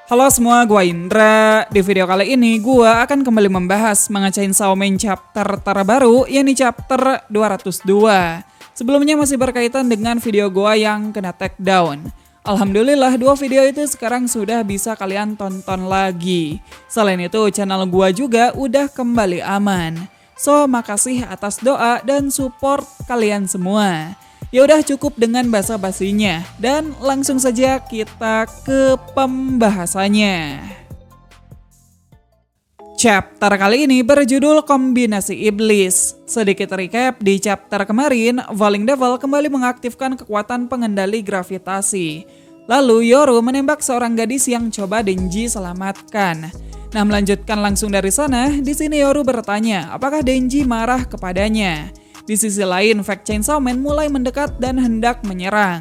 Halo semua, gua Indra. Di video kali ini gua akan kembali membahas Manga Chainsaw Man chapter terbaru, yakni chapter 202. Sebelumnya masih berkaitan dengan video gua yang kena take down. Alhamdulillah dua video itu sekarang sudah bisa kalian tonton lagi. Selain itu channel gua juga udah kembali aman. So makasih atas doa dan support kalian semua. Ya udah cukup dengan basa-basinya dan langsung saja kita ke pembahasannya. Chapter kali ini berjudul Kombinasi Iblis. Sedikit recap, di chapter kemarin, Falling Devil kembali mengaktifkan kekuatan pengendali gravitasi. Lalu Yoru menembak seorang gadis yang coba Denji selamatkan. Nah, melanjutkan langsung dari sana, di sini Yoru bertanya apakah Denji marah kepadanya. Di sisi lain, Fake Chainsaw Man mulai mendekat dan hendak menyerang.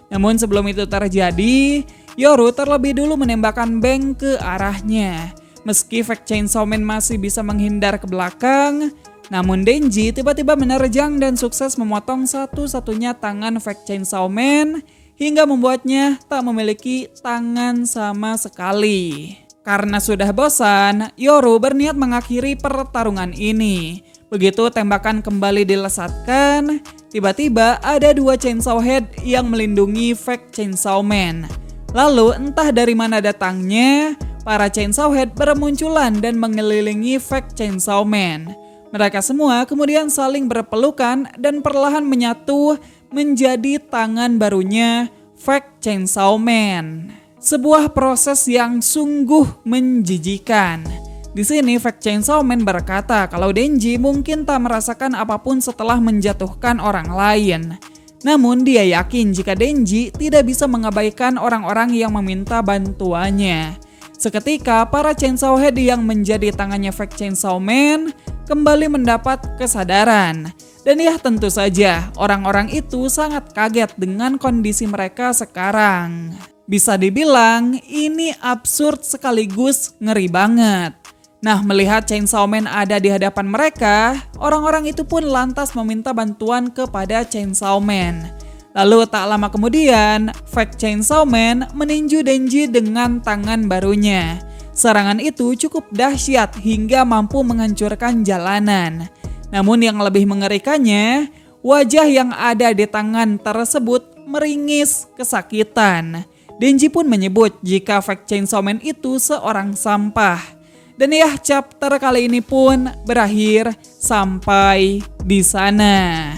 Namun sebelum itu terjadi, Yoru terlebih dulu menembakkan Beng ke arahnya. Meski Fake Chainsaw Man masih bisa menghindar ke belakang, namun Denji tiba-tiba menerjang dan sukses memotong satu-satunya tangan Fake Chainsaw Man hingga membuatnya tak memiliki tangan sama sekali. Karena sudah bosan, Yoru berniat mengakhiri pertarungan ini. Begitu tembakan kembali dilesatkan, tiba-tiba ada dua Chainsaw Head yang melindungi Fake Chainsaw Man. Lalu entah dari mana datangnya, para Chainsaw Head bermunculan dan mengelilingi Fake Chainsaw Man. Mereka semua kemudian saling berpelukan dan perlahan menyatu menjadi tangan barunya Fake Chainsaw Man. Sebuah proses yang sungguh menjijikan. Di sini Fake Chainsaw Man berkata kalau Denji mungkin tak merasakan apapun setelah menjatuhkan orang lain. Namun dia yakin jika Denji tidak bisa mengabaikan orang-orang yang meminta bantuannya. Seketika para Chainsaw Head yang menjadi tangannya Fake Chainsaw Man kembali mendapat kesadaran. Dan ya tentu saja orang-orang itu sangat kaget dengan kondisi mereka sekarang. Bisa dibilang ini absurd sekaligus ngeri banget. Nah, melihat Chainsaw Man ada di hadapan mereka, orang-orang itu pun lantas meminta bantuan kepada Chainsaw Man. Lalu tak lama kemudian, Fake Chainsaw Man meninju Denji dengan tangan barunya. Serangan itu cukup dahsyat hingga mampu menghancurkan jalanan. Namun yang lebih mengerikannya, wajah yang ada di tangan tersebut meringis kesakitan. Denji pun menyebut jika Fake Chainsaw Man itu seorang sampah. Dan ya, chapter kali ini pun berakhir sampai di sana.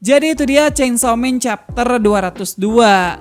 Jadi itu dia Chainsaw Man chapter 202.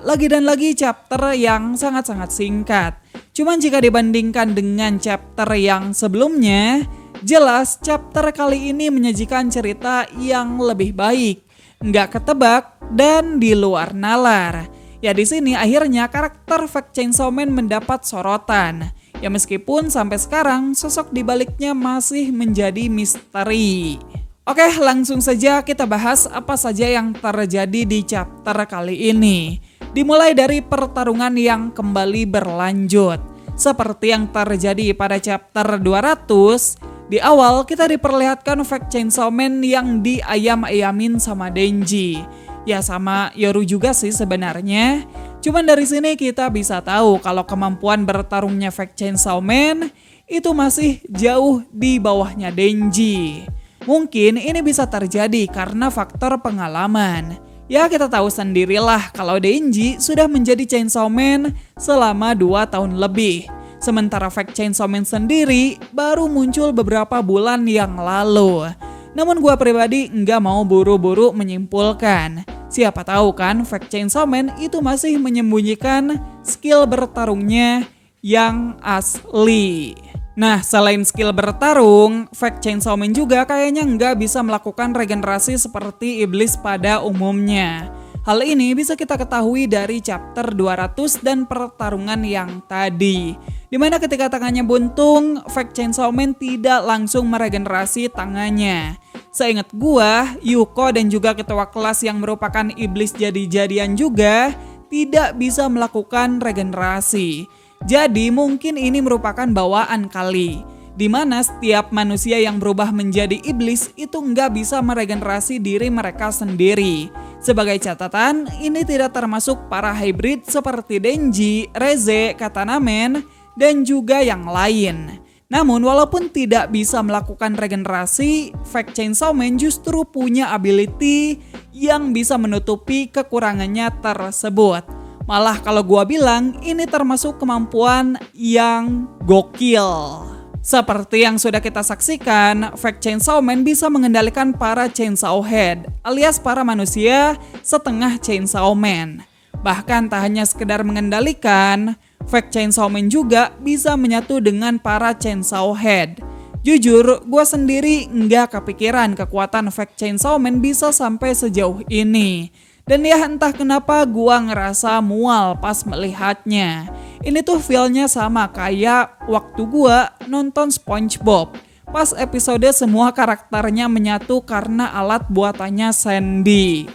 Lagi dan lagi chapter yang sangat-sangat singkat. Cuman jika dibandingkan dengan chapter yang sebelumnya, jelas chapter kali ini menyajikan cerita yang lebih baik. Nggak ketebak dan di luar nalar. Ya di sini akhirnya karakter Fake Chainsaw Man mendapat sorotan. Ya meskipun sampai sekarang sosok di baliknya masih menjadi misteri. Oke, langsung saja kita bahas apa saja yang terjadi di chapter kali ini. Dimulai dari pertarungan yang kembali berlanjut. Seperti yang terjadi pada chapter 200, di awal kita diperlihatkan Fake Chainsaw Man yang diayam-ayamin sama Denji. Ya sama Yoru juga sih sebenarnya. Cuman dari sini kita bisa tahu kalau kemampuan bertarungnya Fake Chainsaw Man itu masih jauh di bawahnya Denji. Mungkin ini bisa terjadi karena faktor pengalaman. Ya kita tahu sendirilah kalau Denji sudah menjadi Chainsaw Man selama 2 tahun lebih. Sementara Fake Chainsaw Man sendiri baru muncul beberapa bulan yang lalu. Namun gua pribadi nggak mau buru-buru menyimpulkan. Siapa tahu kan Fake Chainsaw Man itu masih menyembunyikan skill bertarungnya yang asli. Nah, selain skill bertarung, Fake Chainsaw Man juga kayaknya nggak bisa melakukan regenerasi seperti iblis pada umumnya. Hal ini bisa kita ketahui dari chapter 200 dan pertarungan yang tadi. Dimana ketika tangannya buntung, Fake Chainsaw Man tidak langsung meregenerasi tangannya. Seingat gua, Yuko dan juga ketua kelas yang merupakan iblis jadi-jadian juga tidak bisa melakukan regenerasi. Jadi mungkin ini merupakan bawaan kali. di mana setiap manusia yang berubah menjadi iblis itu nggak bisa meregenerasi diri mereka sendiri. Sebagai catatan, ini tidak termasuk para hybrid seperti Denji, Reze, Katanamen, dan juga yang lain. Namun walaupun tidak bisa melakukan regenerasi, Fake Chainsaw Man justru punya ability yang bisa menutupi kekurangannya tersebut. Malah kalau gua bilang ini termasuk kemampuan yang gokil. Seperti yang sudah kita saksikan, Fake Chainsaw Man bisa mengendalikan para Chainsaw Head alias para manusia setengah Chainsaw Man. Bahkan tak hanya sekedar mengendalikan, Fake Chainsaw Man juga bisa menyatu dengan para Chainsaw Head. Jujur, gue sendiri nggak kepikiran kekuatan Fake Chainsaw Man bisa sampai sejauh ini. Dan ya entah kenapa gue ngerasa mual pas melihatnya. Ini tuh feel-nya sama kayak waktu gue nonton SpongeBob. Pas episode semua karakternya menyatu karena alat buatannya Sandy.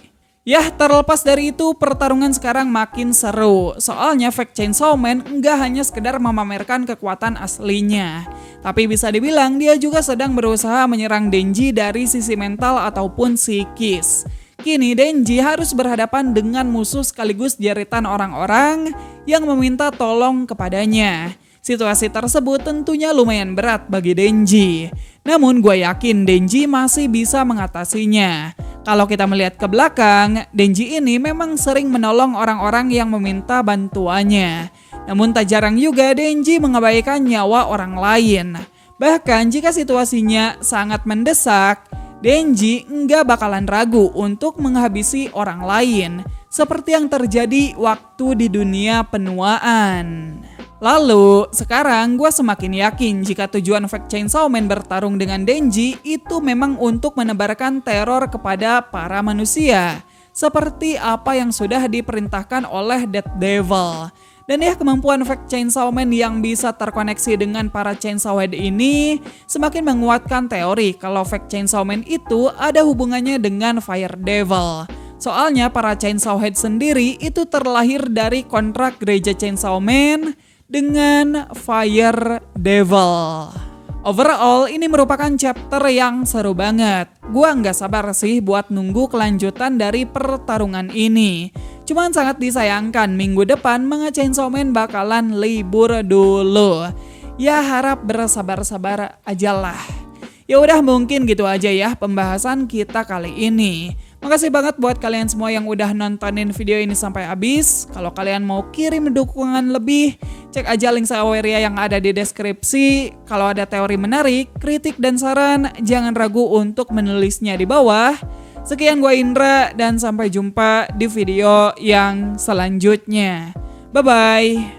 Yah, terlepas dari itu, pertarungan sekarang makin seru. Soalnya Fake Chainsaw Man nggak hanya sekedar memamerkan kekuatan aslinya. Tapi bisa dibilang dia juga sedang berusaha menyerang Denji dari sisi mental ataupun psikis. Kini Denji harus berhadapan dengan musuh sekaligus jeritan orang-orang yang meminta tolong kepadanya. Situasi tersebut tentunya lumayan berat bagi Denji. Namun gue yakin Denji masih bisa mengatasinya. Kalau kita melihat ke belakang, Denji ini memang sering menolong orang-orang yang meminta bantuannya. Namun tak jarang juga Denji mengabaikan nyawa orang lain. Bahkan jika situasinya sangat mendesak, Denji nggak bakalan ragu untuk menghabisi orang lain. Seperti yang terjadi waktu di dunia penuaan. Lalu, sekarang gue semakin yakin jika tujuan Fake Chainsaw Man bertarung dengan Denji itu memang untuk menebarkan teror kepada para manusia. Seperti apa yang sudah diperintahkan oleh Dead Devil. Dan ya kemampuan Fake Chainsaw Man yang bisa terkoneksi dengan para Chainsaw Head ini semakin menguatkan teori kalau Fake Chainsaw Man itu ada hubungannya dengan Fire Devil. Soalnya para Chainsaw Head sendiri itu terlahir dari kontrak gereja Chainsaw Man dengan Fire Devil. Overall, ini merupakan chapter yang seru banget. Gua nggak sabar sih buat nunggu kelanjutan dari pertarungan ini. Cuman sangat disayangkan minggu depan Manga Chainsaw Man bakalan libur dulu. Ya harap bersabar-sabar aja lah. Ya udah mungkin gitu aja ya pembahasan kita kali ini. Makasih banget buat kalian semua yang udah nontonin video ini sampai habis. Kalau kalian mau kirim dukungan lebih, cek aja link Saweria yang ada di deskripsi. Kalau ada teori menarik, kritik dan saran, jangan ragu untuk menulisnya di bawah. Sekian gue Indra dan sampai jumpa di video yang selanjutnya. Bye-bye.